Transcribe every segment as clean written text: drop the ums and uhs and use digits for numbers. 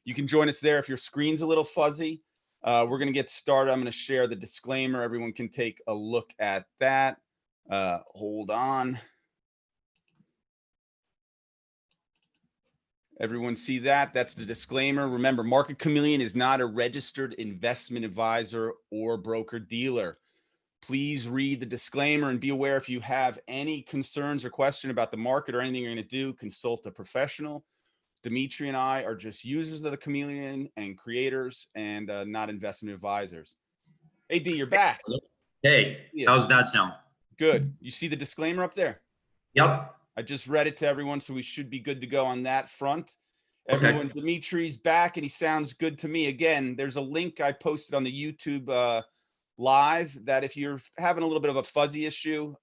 You can join us there if your screen's a little fuzzy. We're going to get started. I'm going to share the disclaimer. Everyone can take a look at that. Hold on. Everyone see that? That's the disclaimer. Remember, Market Chameleon is not a registered investment advisor or broker dealer. Please read the disclaimer and be aware if you have any concerns or question about the market or anything you're going to do, consult a professional. Dmitry and I are just users of the Chameleon and creators and not investment advisors. Hey, D, you're back. Hey, how's that sound? Good. You see the disclaimer up there? Yep. I just read it to everyone, so we should be good to go on that front. Everyone, okay. Dimitri's back, and he sounds good to me. Again, there's a link I posted on the YouTube live that if you're having a little bit of a fuzzy issue,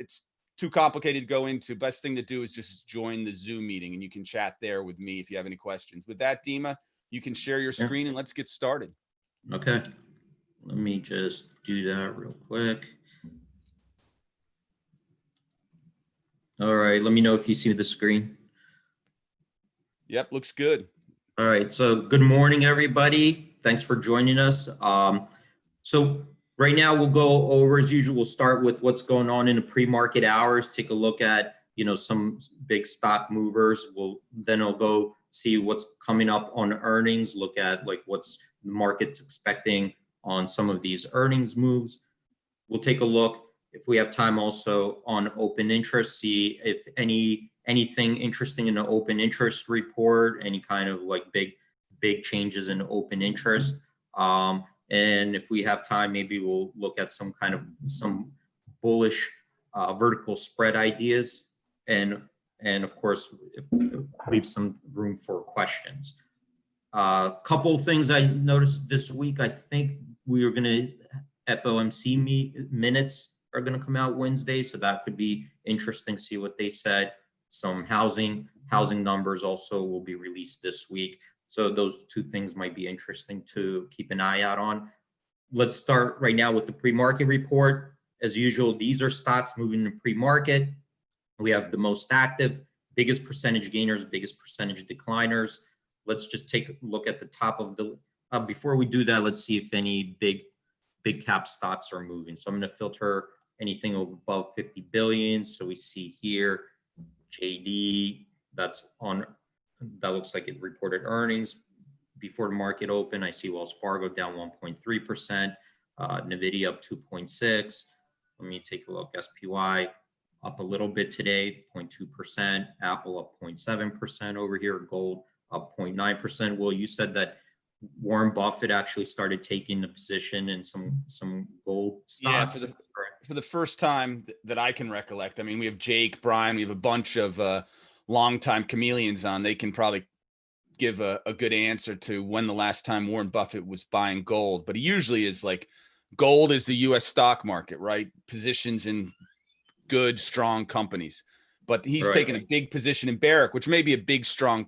it's too complicated to go into. Best thing to do is just join the Zoom meeting, and you can chat there with me if you have any questions. With that, Dima, you can share your screen, and let's get started. Okay. Let me just do that real quick. All right, let me know if you see the screen. Yep, looks good. All right, so good morning, everybody. Thanks for joining us. So right now we'll go over, as usual, we'll start with what's going on in the pre-market hours, take a look at, some big stock movers. Then we'll go see what's coming up on earnings, look at like what's the market's expecting on some of these earnings moves. We'll take a look, if we have time, also on open interest, see if anything interesting in the open interest report, any kind of like big changes in open interest. And if we have time, maybe we'll look at some bullish vertical spread ideas, and of course, if leave some room for questions. Couple of things I noticed this week. I think we are going to FOMC minutes are going to come out Wednesday, so that could be interesting. See what they said. Some housing numbers also will be released this week. So those two things might be interesting to keep an eye out on. Let's start right now with the pre-market report. As usual, these are stocks moving in pre-market. We have the most active, biggest percentage gainers, biggest percentage decliners. Let's just take a look at the top of the, before we do that, let's see if any big cap stocks are moving. So I'm going to filter anything above 50 billion. So we see here, JD, that looks like it reported earnings before the market open. I see Wells Fargo down 1.3%, NVDA up 2.6%. Let me take a look. SPY up a little bit today, 0.2%. Apple up 0.7% over here. Gold up 0.9%. Will, you said that Warren Buffett actually started taking a position in some gold stocks. Yeah, for the first time that I can recollect. I mean, we have Jake, Brian, we have a bunch of longtime chameleons on. They can probably give a good answer to when the last time Warren Buffett was buying gold. But he usually is like, gold is the U.S. stock market, right? Positions in good, strong companies. But he's taken a big position in Barrick, which may be a big, strong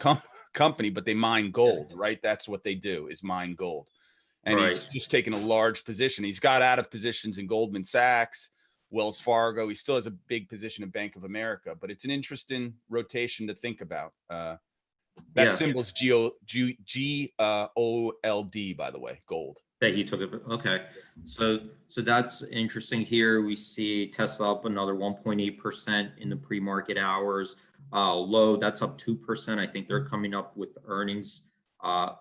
company, but they mine gold, right? That's what they do, is mine gold. And he's just taken a large position. He's got out of positions in Goldman Sachs, Wells Fargo. He still has a big position in Bank of America, but it's an interesting rotation to think about. That symbol's GOLD, by the way, gold. That he took it. Okay. So that's interesting here. We see Tesla up another 1.8% in the pre-market hours. Low, that's up 2%. I think they're coming up with earnings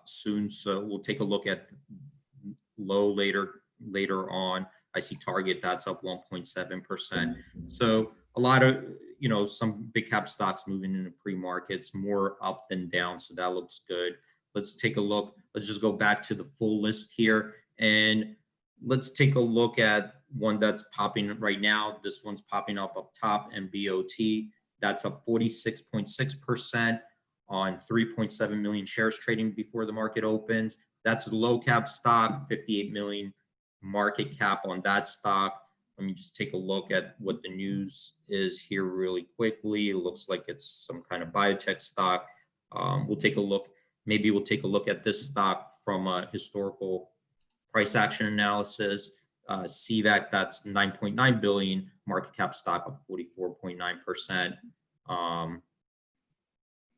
soon. So we'll take a look at Low later on. I see Target, that's up 1.7%. So a lot of, some big cap stocks moving into pre-markets, more up than down. So that looks good. Let's take a look. Let's just go back to the full list here. And let's take a look at one that's popping right now. This one's popping up top, MBOT. That's up 46.6% on 3.7 million shares trading before the market opens. That's a low cap stock, 58 million market cap on that stock. Let me just take a look at what the news is here really quickly. It looks like it's some kind of biotech stock. We'll take a look. Maybe we'll take a look at this stock from a historical price action analysis. CVAC, that's 9.9 billion market cap stock, up 44.9%.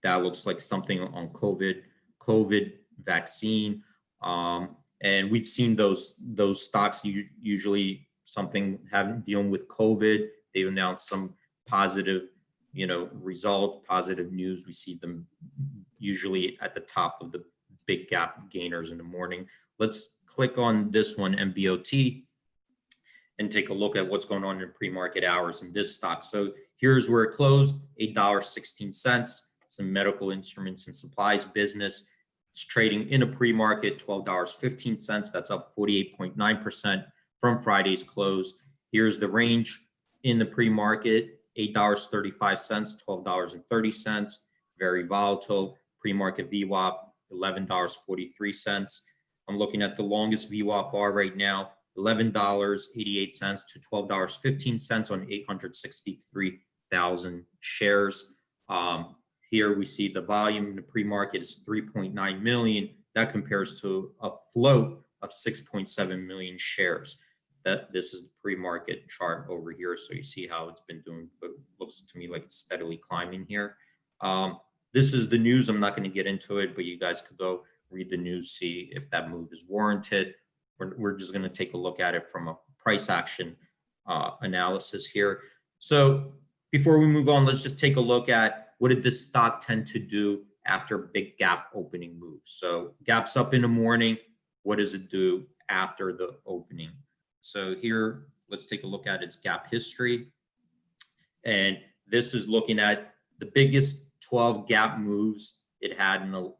That looks like something on COVID COVID vaccine. And we've seen those stocks usually something having dealing with COVID. They've announced some positive, result, positive news. We see them usually at the top of the big gap gainers in the morning. Let's click on this one, MBOT, and take a look at what's going on in pre-market hours in this stock. So here's where it closed, $8.16. Some medical instruments and supplies business. It's trading in a pre-market, $12.15. That's up 48.9% from Friday's close. Here's the range in the pre-market, $8.35, $12.30. Very volatile. Pre-market VWAP, $11.43. I'm looking at the longest VWAP bar right now, $11.88 to $12.15 on 863,000 shares. Here we see the volume in the pre-market is 3.9 million. That compares to a float of 6.7 million shares. This is the pre-market chart over here. So you see how it's been doing. It looks to me like it's steadily climbing here. This is the news. I'm not going to get into it, but you guys could go read the news, see if that move is warranted. We're just going to take a look at it from a price action analysis here. So before we move on, let's just take a look at what did this stock tend to do after big gap opening moves. So gaps up in the morning. What does it do after the opening? So here, let's take a look at its gap history. And this is looking at the biggest 12 gap moves it had in the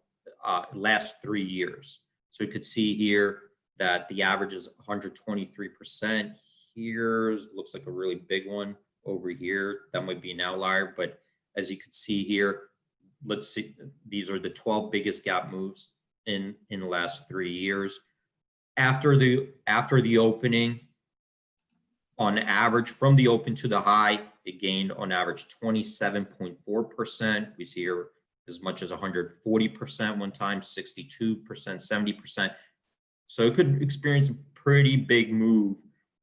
last 3 years. So you could see here that the average is 123%. Here's looks like a really big one over here. That might be an outlier, but as you can see here, let's see, these are the 12 biggest gap moves in the last 3 years. After the opening, on average, from the open to the high, it gained on average 27.4%. We see here as much as 140% one time, 62%, 70%. So it could experience a pretty big move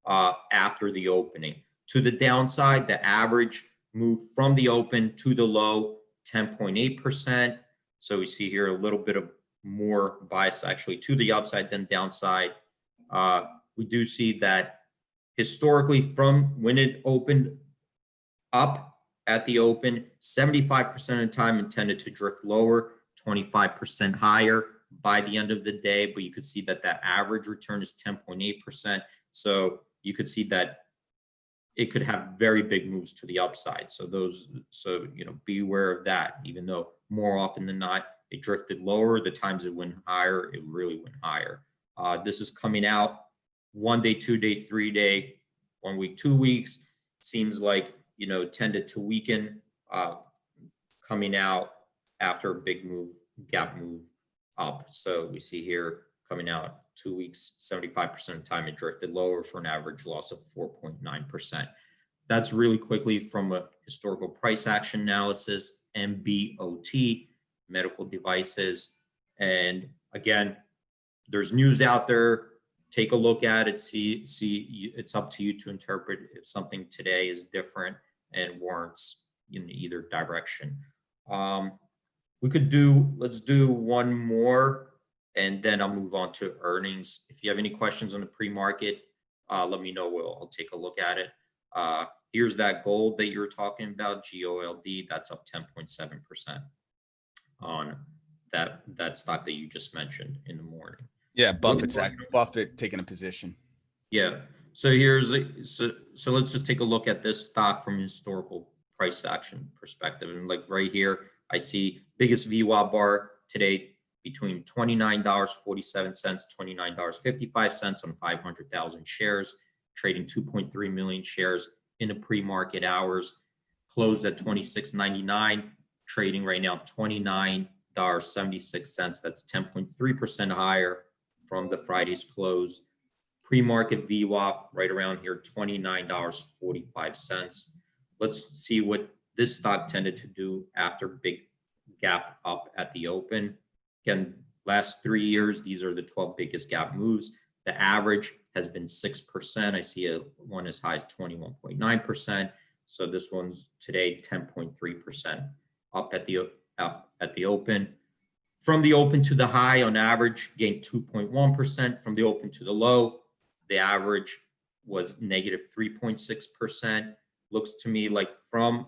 after the opening. To the downside, the average move from the open to the low, 10.8%. So we see here a little bit of more bias actually to the upside than downside. We do see that historically from when it opened up at the open, 75% of the time it tended to drift lower, 25% higher by the end of the day. But you could see that that average return is 10.8%. So you could see that it could have very big moves to the upside. So be aware of that, even though more often than not, it drifted lower. The times it went higher, it really went higher. This is coming out 1 day, 2 day, 3 day, 1 week, 2 weeks. Seems like, tended to weaken coming out after a big move, gap move up. So we see here coming out 2 weeks, 75% of the time it drifted lower for an average loss of 4.9%. That's really quickly from a historical price action analysis, MBOT, medical devices. And again, there's news out there. Take a look at it, see, it's up to you to interpret if something today is different and warrants in either direction. Let's do one more, and then I'll move on to earnings. If you have any questions on the pre-market, let me know. I'll take a look at it. Here's that gold that you were talking about, GOLD. That's up 10.7% on that stock that you just mentioned in the morning. Yeah, Buffett taking a position. Yeah. So so let's just take a look at this stock from a historical price action perspective. And like right here, I see biggest VWAP bar today between $29.47, $29.55 on 500,000 shares, trading 2.3 million shares in the pre-market hours, closed at $26.99, trading right now $29.76. That's 10.3% higher from the Friday's close. Pre-market VWAP right around here, $29.45. Let's see what this stock tended to do after big gap up at the open. Again, last 3 years, these are the 12 biggest gap moves. The average has been 6%. I see one as high as 21.9%. So this one's today 10.3% up at the open. From the open to the high, on average, gained 2.1%. From the open to the low, the average was negative 3.6%. Looks to me like from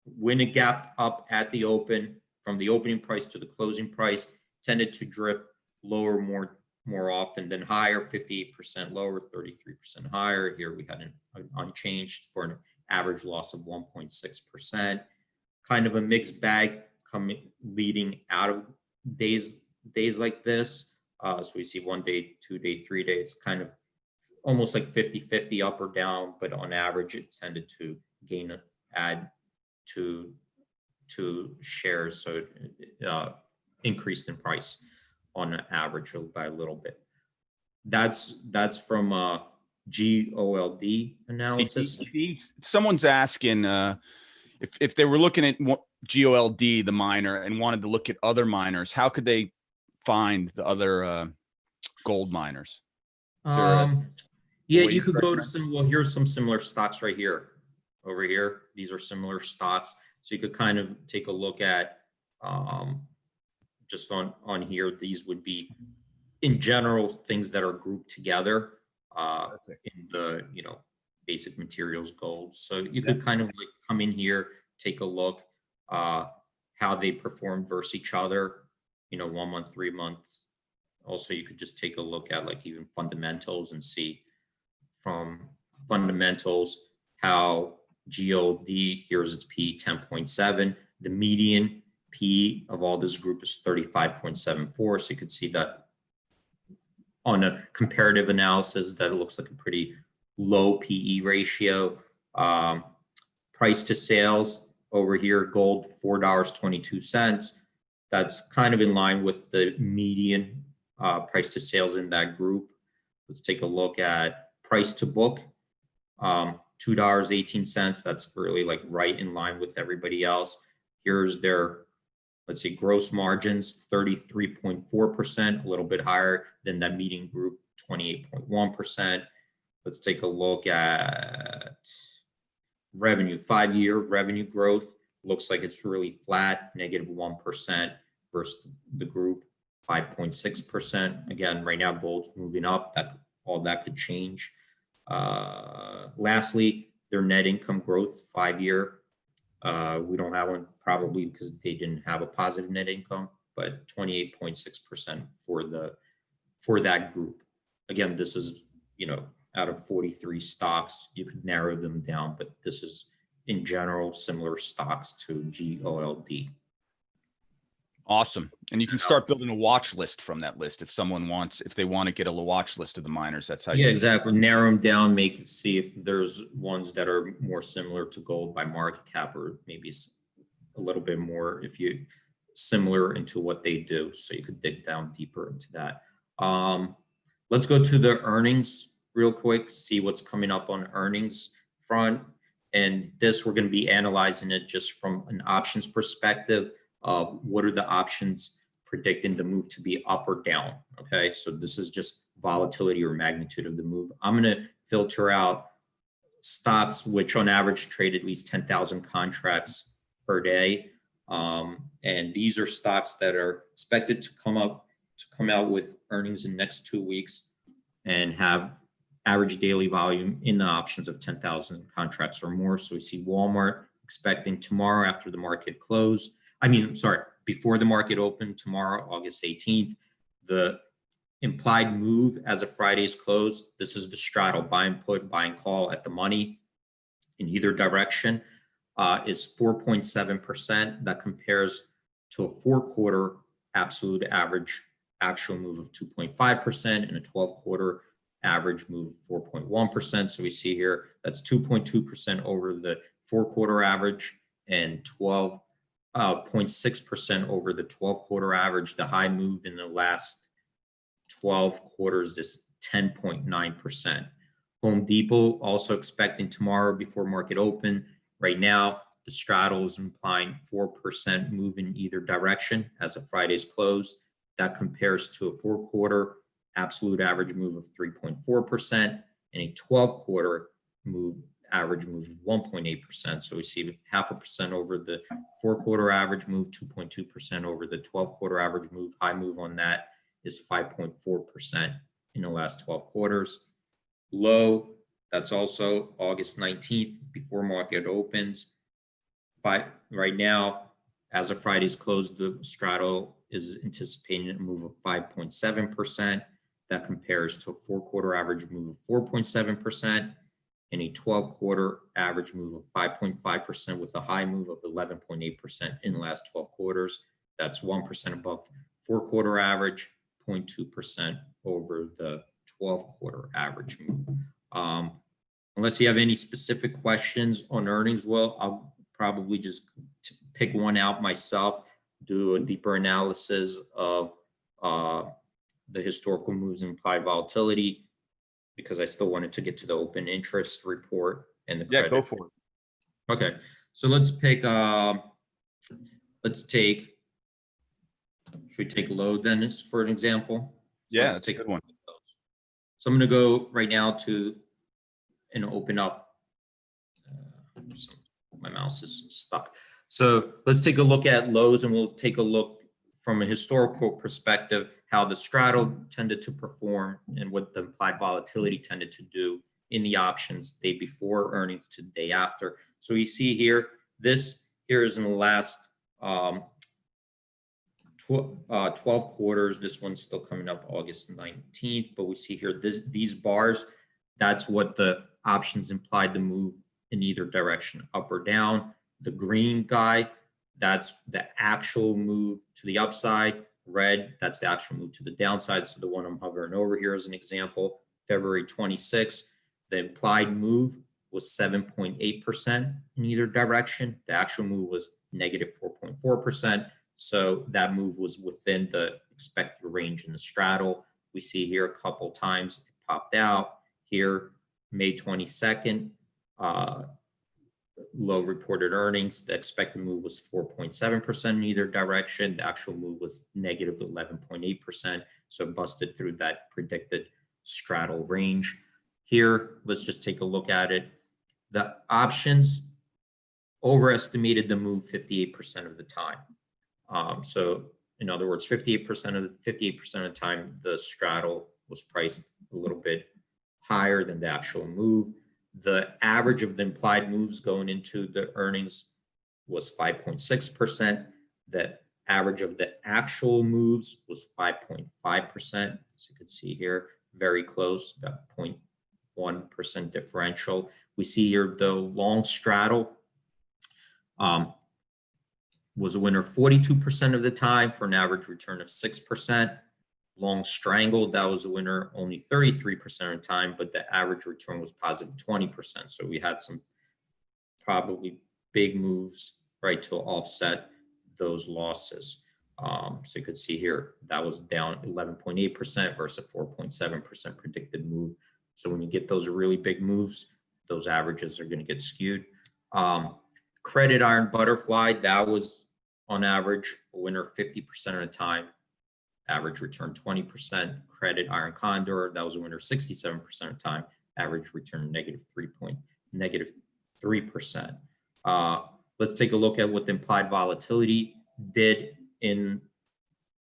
when it gapped up at the open, from the opening price to the closing price, tended to drift lower more often than higher, 58% lower, 33% higher. Here we had an unchanged for an average loss of 1.6%. Kind of a mixed bag leading out of days like this. So we see 1 day, 2 day, 3 day. It's kind of almost like 50-50 up or down, but on average, it tended to add to shares, so it increased in price on average by a little bit. That's from GOLD analysis. Someone's asking if they were looking at GOLD, the miner, and wanted to look at other miners, how could they find the other gold miners? Yeah, you could go to some, well, here's some similar stocks right here. Over here, these are similar stocks. So you could kind of take a look at just on here, these would be in general things that are grouped together in the, basic materials gold. So you could kind of like come in here, take a look how they perform versus each other, 1 month, 3 months. Also, you could just take a look at like even fundamentals and see from fundamentals how GOLD, here's its P 10.7. The median P of all this group is 35.74. So you could see that on a comparative analysis that it looks like a pretty low PE ratio. Price to sales over here, gold $4.22. That's kind of in line with the median price to sales in that group. Let's take a look at price to book, $2.18. That's really like right in line with everybody else. Here's their, let's see, gross margins, 33.4%, a little bit higher than that median group, 28.1%. Let's take a look at revenue, 5-year revenue growth. Looks like it's really flat, negative 1% versus the group, 5.6%. Again, right now gold's moving up. All that could change. Lastly, their net income growth, 5-year. We don't have one probably because they didn't have a positive net income, but 28.6% for that group. Again, this is, out of 43 stocks, you could narrow them down, but this is in general similar stocks to GOLD. Awesome. And you can start building a watch list from that list if someone wants, if they want to get a watch list of the miners. That's how you exactly. Narrow them down, see if there's ones that are more similar to gold by market cap, or maybe a little bit more if you similar into what they do. So you could dig down deeper into that. Let's go to the earnings real quick, see what's coming up on earnings front. And this, we're going to be analyzing it just from an options perspective of what are the options predicting the move to be up or down. Okay, so this is just volatility or magnitude of the move. I'm going to filter out stocks which on average trade at least 10,000 contracts per day. And these are stocks that are expected to come out with earnings in the next 2 weeks and have average daily volume in the options of 10,000 contracts or more. So we see Walmart expecting tomorrow after the market close. Before the market open tomorrow, August 18th, the implied move as of Friday's close. This is the straddle, buy and put, buy and call at the money in either direction, is 4.7%. That compares to a 4-quarter absolute average actual move of 2.5% and a 12-quarter average move of 4.1%. So we see here that's 2.2% over the 4-quarter average and 12.6% over the 12-quarter average. The high move in the last 12 quarters is 10.9%. Home Depot also expecting tomorrow before market open. Right now, the straddle is implying 4% move in either direction as of Friday's close. That compares to a 4-quarter absolute average move of 3.4% and a 12-quarter move average move of 1.8%. So we see 0.5% over the 4-quarter average move, 2.2% over the 12-quarter average move. High move on that is 5.4% in the last 12 quarters. Low, that's also August 19th before market opens. Right now, as of Friday's close, the straddle is anticipating a move of 5.7%. That compares to a 4-quarter average move of 4.7% and a 12-quarter average move of 5.5% with a high move of 11.8% in the last 12 quarters. That's 1% above 4-quarter average, 0.2% over the 12-quarter average move. Unless you have any specific questions on earnings, Will, I'll probably just pick one out myself, do a deeper analysis of the historical moves in implied volatility, because I still wanted to get to the open interest report and the credit. Yeah, go for it. Okay, so let's pick, should we take load then for an example? Yeah, let's that's take a good one. So I'm going to go right now to and open up. My mouse is stuck. So let's take a look at lows, and we'll take a look from a historical perspective how the straddle tended to perform and what the implied volatility tended to do in the options day before earnings to the day after. So you see here, this here is in the last 12 quarters. This one's still coming up August 19th, but we see here these bars, that's what the options implied to move in either direction, up or down. The green guy, that's the actual move to the upside. Red, that's the actual move to the downside. So the one I'm hovering over here as an example, February 26th, the implied move was 7.8% in either direction. The actual move was negative 4.4%. So that move was within the expected range in the straddle. We see here a couple times it popped out. Here, May 22nd, low reported earnings. The expected move was 4.7% in either direction. The actual move was negative 11.8%. So it busted through that predicted straddle range. Here, let's just take a look at it. The options overestimated the move 58% of the time. So in other words, 58% of the time, the straddle was priced a little bit higher than the actual move. The average of the implied moves going into the earnings was 5.6%. The average of the actual moves was 5.5%. So you can see here, very close, about 0.1% differential. We see here the long straddle was a winner 42% of the time for an average return of 6%. Long strangled, that was a winner only 33% of the time, but the average return was positive 20%. So we had some probably big moves, right, to offset those losses. So you could see here that was down 11.8% versus a 4.7% predicted move. So when you get those really big moves, those averages are going to get skewed. Credit iron butterfly, that was on average a winner 50% of the time. Average return 20%. Credit iron condor, that was a winner 67% of the time. Average return negative 3%. Let's take a look at what the implied volatility did in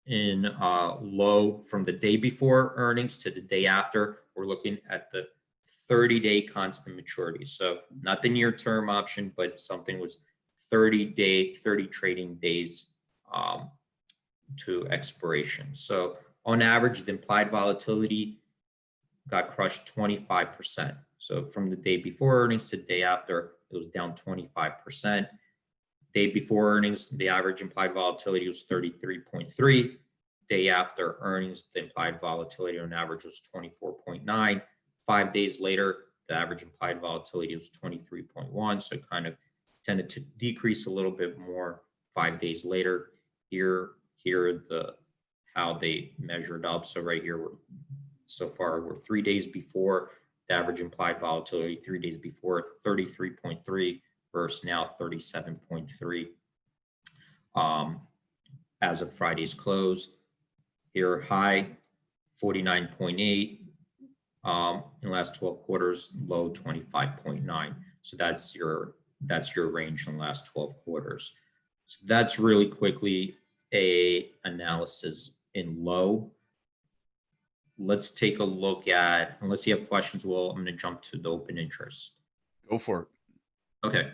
low from the day before earnings to the day after. We're looking at the 30-day constant maturity. So not the near-term option, but something was 30 trading days to expiration. So on average, the implied volatility got crushed 25%. So from the day before earnings to the day after, it was down 25%. Day before earnings, the average implied volatility was 33.3. Day after earnings, the implied volatility on average was 24.9. 5 days later, the average implied volatility was 23.1. So it kind of tended to decrease a little bit more 5 days later. Here how they measured up. So right here, so far we're 3 days before the average implied volatility, 3 days before 33.3 versus now 37.3 as of Friday's close. Here high 49.8 in the last 12 quarters, low 25.9. So that's your range in the last 12 quarters. So that's really quickly a analysis in low. Let's take a look at, unless you have questions, Will, I'm going to jump to the open interest. Go for it. Okay,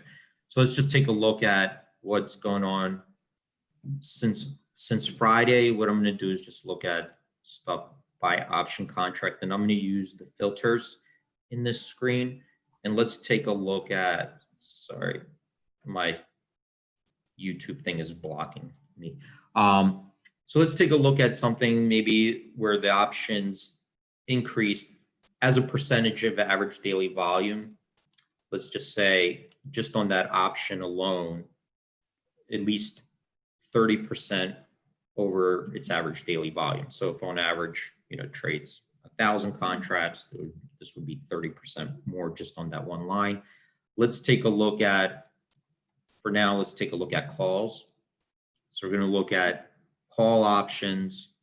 so let's just take a look at what's going on since Friday. What I'm going to do is just look at stuff by option contract, and I'm going to use the filters in this screen. And let's take a look at, sorry, my YouTube thing is blocking me. So let's take a look at something maybe where the options increased as a percentage of average daily volume. Let's just say, just on that option alone, at least 30% over its average daily volume. So if on average, trades 1,000 contracts, this would be 30% more just on that one line. Let's take a look at, for now, let's take a look at calls. So we're going to look at call options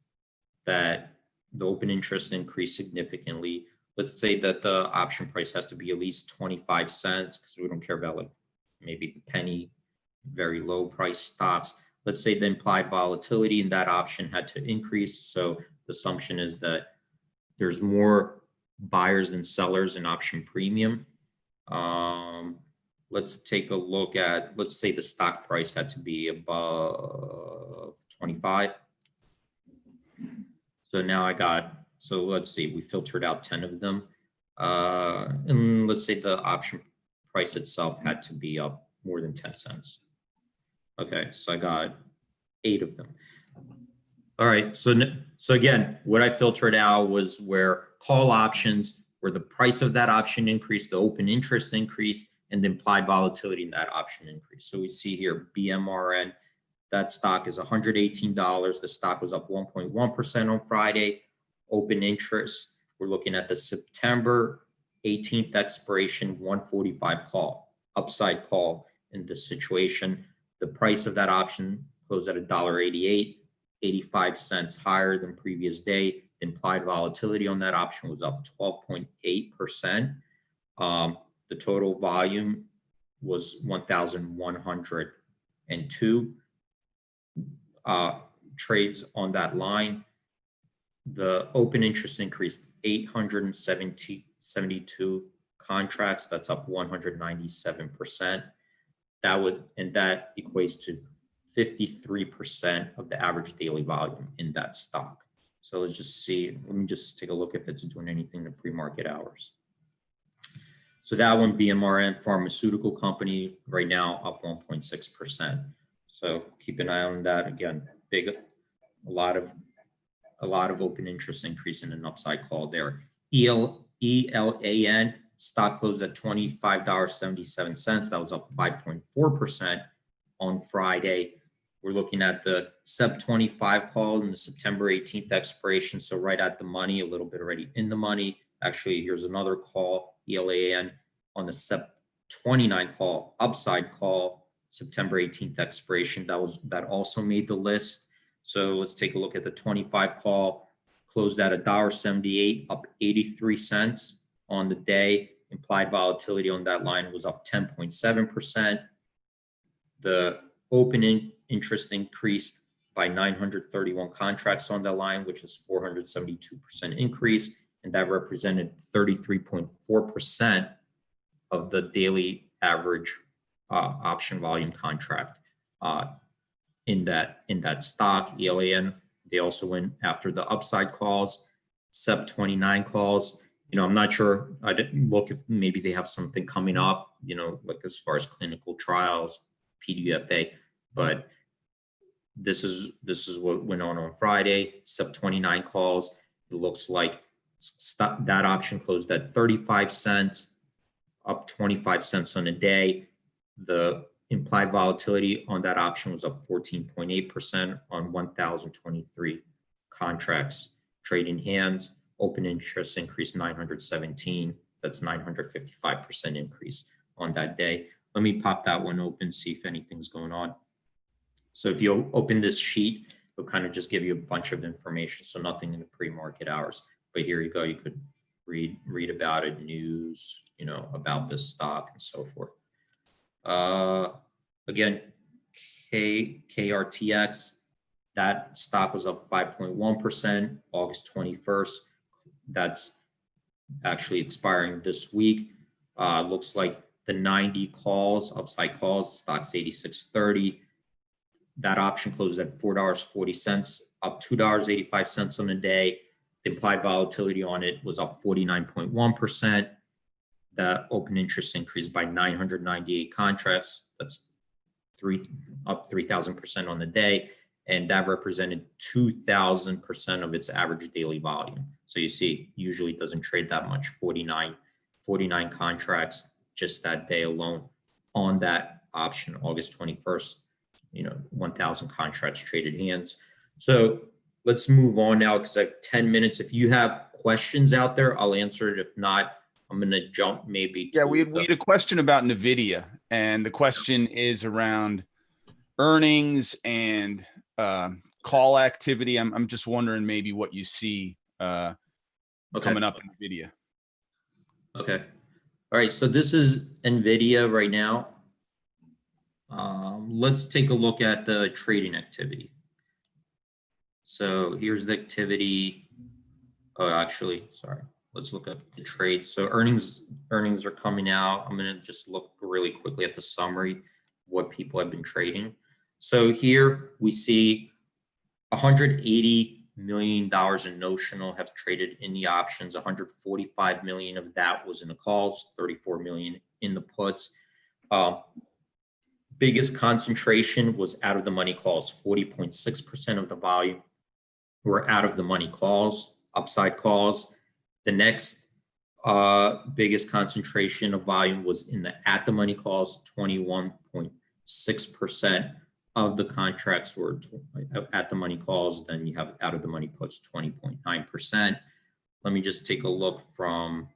that the open interest increased significantly. Let's say that the option price has to be at least 25 cents because we don't care about like maybe the penny, very low price stocks. Let's say the implied volatility in that option had to increase. So the assumption is that there's more buyers than sellers in option premium. Let's take a look at, let's say the stock price had to be above 25. So now so let's see, we filtered out 10 of them. And let's say the option price itself had to be up more than 10 cents. Okay, so I got 8 of them. All right, so again, what I filtered out was where call options, where the price of that option increased, the open interest increased, and the implied volatility in that option increased. So we see here BMRN, that stock is $118. The stock was up 1.1% on Friday. Open interest, we're looking at the September 18th expiration 145 call, upside call in this situation. The price of that option closed at $1.88, 85 cents higher than previous day. The implied volatility on that option was up 12.8%. The total volume was 1,102 trades on that line. The open interest increased 872 contracts. That's up 197%. That equates to 53% of the average daily volume in that stock. So let's just see, let me just take a look if it's doing anything in pre-market hours. So that one, BMRN, pharmaceutical company, right now up 1.6%. So keep an eye on that. Again, a lot of open interest increase in an upside call there. ELAN stock closed at $25.77. That was up 5.4% on Friday. We're looking at the Sep 25 call and the September 18th expiration. So right at the money, a little bit already in the money. Actually, here's another call, ELAN, on the Sep 29 call, upside call, September 18th expiration. That also made the list. So let's take a look at the 25 call, closed at $1.78, up 83 cents on the day. Implied volatility on that line was up 10.7%. The opening interest increased by 931 contracts on that line, which is 472% increase. And that represented 33.4% of the daily average option volume contract in that stock. ELAN, they also went after the upside calls, Sep 29 calls. I'm not sure. I didn't look if maybe they have something coming up, like as far as clinical trials, PDUFA, but this is what went on Friday. Sep 29 calls. It looks like that option closed at 35 cents, up 25 cents on a day. The implied volatility on that option was up 14.8% on 1,023 contracts trading hands. Open interest increased 917. That's 955% increase on that day. Let me pop that one open, see if anything's going on. So if you open this sheet, it'll kind of just give you a bunch of information. So nothing in the pre-market hours, but here you go. You could read about it, news, about this stock and so forth. Again, KRTX, that stock was up 5.1% August 21st. That's actually expiring this week. Looks like the 90 calls, upside calls, stock's 86.30. That option closed at $4.40, up $2.85 on the day. The implied volatility on it was up 49.1%. The open interest increased by 998 contracts. That's up 3,000% on the day. And that represented 2,000% of its average daily volume. So you see, usually it doesn't trade that much, 49 contracts just that day alone on that option, August 21st, 1,000 contracts traded hands. So let's move on now because I have 10 minutes. If you have questions out there, I'll answer it. If not, I'm going to jump maybe to we had a question about NVIDIA, and the question is around earnings and call activity. I'm just wondering maybe what you see coming up in NVIDIA. Okay. All right. So this is NVIDIA right now. Let's take a look at the trading activity. So here's the activity. Oh, actually, sorry. Let's look at the trades. So earnings are coming out. I'm going to just look really quickly at the summary, what people have been trading. So here we see $180 million in notional have traded in the options. 145 million of that was in the calls, 34 million in the puts. Biggest concentration was out of the money calls. 40.6% of the volume were out of the money calls, upside calls. The next biggest concentration of volume was in the at the money calls. 21.6% of the contracts were at the money calls. Then you have out of the money puts, 20.9%. Let me just take a look from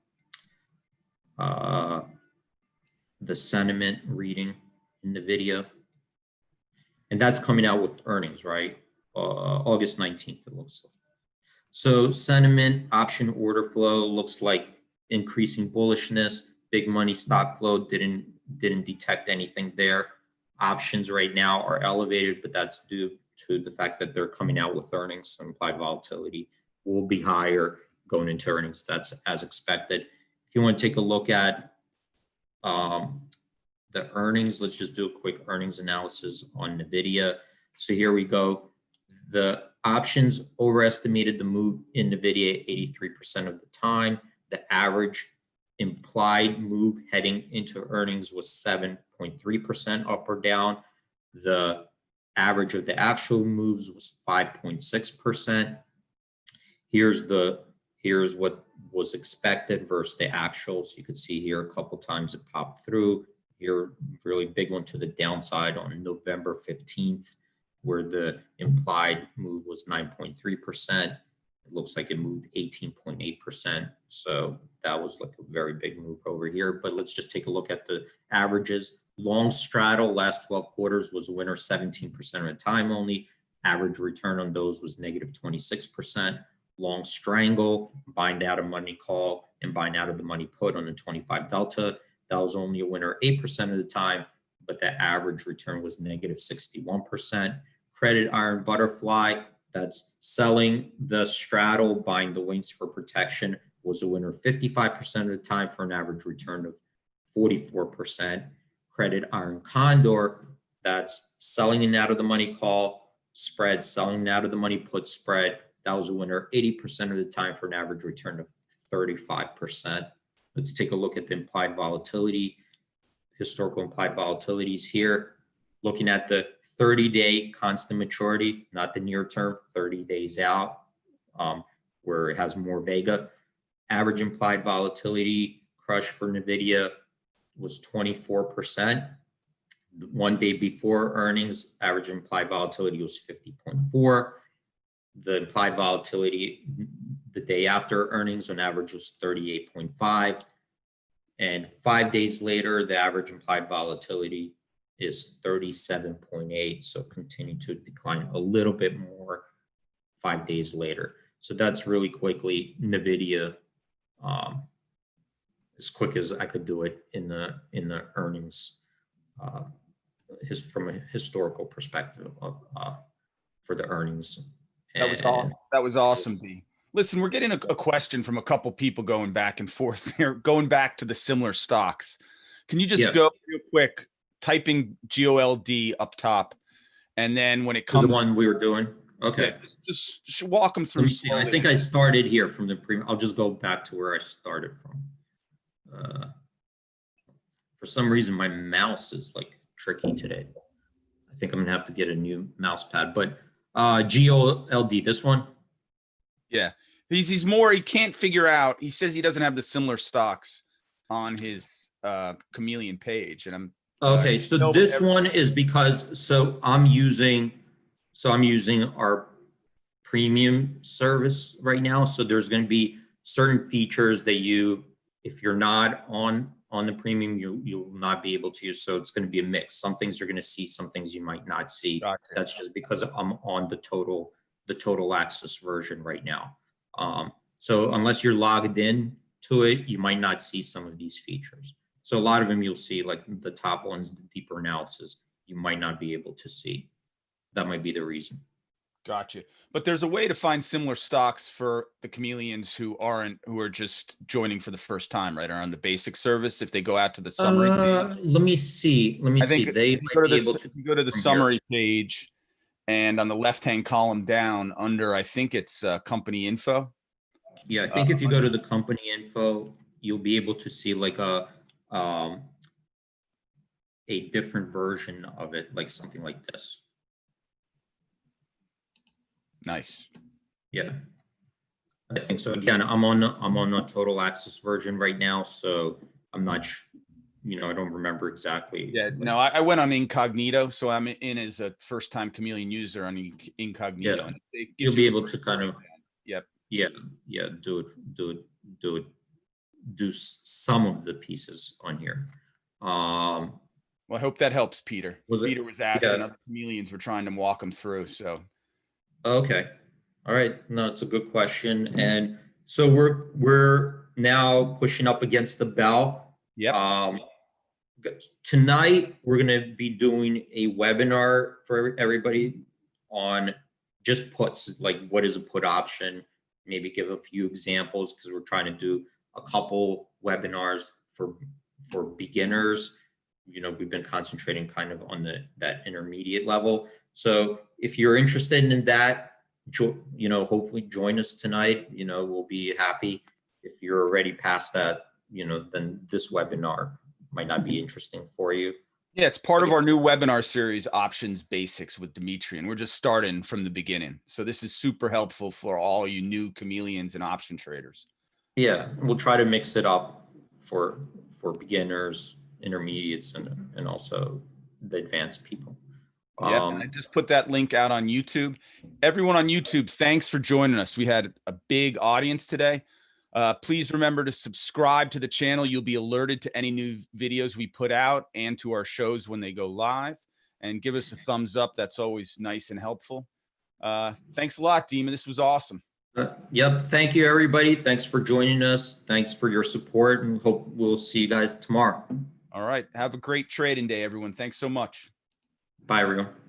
the sentiment reading in the video. And that's coming out with earnings, right? August 19th, it looks like. So sentiment, option order flow looks like increasing bullishness. Big money stock flow didn't detect anything there. Options right now are elevated, but that's due to the fact that they're coming out with earnings. So implied volatility will be higher going into earnings. That's as expected. If you want to take a look at the earnings, let's just do a quick earnings analysis on NVIDIA. So here we go. The options overestimated the move in NVIDIA 83% of the time. The average implied move heading into earnings was 7.3% up or down. The average of the actual moves was 5.6%. Here's what was expected versus the actuals. You could see here a couple times it popped through. Here, really big one to the downside on November 15th, where the implied move was 9.3%. It looks like it moved 18.8%. So that was like a very big move over here. But let's just take a look at the averages. Long straddle last 12 quarters was a winner 17% of the time only. Average return on those was negative 26%. Long strangle, buying out of money call and buying out of the money put on the 25 delta. That was only a winner 8% of the time, but the average return was negative 61%. Credit iron butterfly, that's selling the straddle, buying the wings for protection, was a winner 55% of the time for an average return of 44%. Credit iron condor, that's selling in out of the money call spread, selling out of the money put spread. That was a winner 80% of the time for an average return of 35%. Let's take a look at the implied volatility, historical implied volatilities here. Looking at the 30-day constant maturity, not the near term, 30 days out, where it has more vega. Average implied volatility crush for NVIDIA was 24%. 1 day before earnings, average implied volatility was 50.4. The implied volatility the day after earnings on average was 38.5. And 5 days later, the average implied volatility is 37.8. So continue to decline a little bit more 5 days later. So that's really quickly NVIDIA as quick as I could do it in the earnings, from a historical perspective of, for the earnings. That was all. That was awesome, D. Listen, we're getting a question from a couple people going back and forth there, going back to the similar stocks. Can you just go real quick, typing GOLD up top, and then when it comes to the one we were doing? Okay. Yeah, just walk them through. I think I started here from the premium. I'll just go back to where I started from. For some reason, my mouse is like tricky today. I think I'm gonna have to get a new mouse pad, but GOLD, this one. Yeah, he's more, he can't figure out. He says he doesn't have the similar stocks on his Chameleon page, and I'm okay. So this one is because I'm using our premium service right now. So there's going to be certain features that if you're not on the premium, you'll not be able to use. So it's going to be a mix. Some things you're going to see, some things you might not see. Gotcha. That's just because I'm on the total access version right now. So unless you're logged in to it, you might not see some of these features. So a lot of them you'll see, like the top ones, the deeper analysis, you might not be able to see. That might be the reason. Gotcha. But there's a way to find similar stocks for the chameleons who are just joining for the first time, right? Or on the basic service, if they go out to the summary page. Let me see. If you go to the summary page, and on the left-hand column down under, I think it's company info. Yeah, I think if you go to the company info, you'll be able to see like a different version of it, like something like this. Nice. Yeah, I think so. Again, I'm on a total access version right now, so I'm not, I don't remember exactly. Yeah, no, I went on incognito, so I'm in as a first-time Chameleon user on incognito. Yeah, and you'll be able to kind of. Yep. Yeah, do some of the pieces on here. Well, I hope that helps, Peter. Peter was asking, other chameleons were trying to walk him through. So, okay, all right. No, it's a good question, and so we're now pushing up against the bell. Yep. Tonight we're going to be doing a webinar for everybody on just puts, like what is a put option. Maybe give a few examples, because we're trying to do a couple webinars for beginners. We've been concentrating kind of on that intermediate level. So if you're interested in that, hopefully join us tonight. We'll be happy. If you're already past that, then this webinar might not be interesting for you. Yeah, it's part of our new webinar series, Options Basics with Dmitry, and we're just starting from the beginning. So this is super helpful for all you new chameleons and option traders. Yeah, we'll try to mix it up for beginners, intermediates, and also the advanced people. Yeah, I just put that link out on YouTube. Everyone on YouTube, thanks for joining us. We had a big audience today. Please remember to subscribe to the channel. You'll be alerted to any new videos we put out and to our shows when they go live. And give us a thumbs up. That's always nice and helpful. Thanks a lot, Demon. This was awesome. Yep. Thank you, everybody. Thanks for joining us. Thanks for your support, and hope we'll see you guys tomorrow. All right. Have a great trading day, everyone. Thanks so much. Bye, everyone.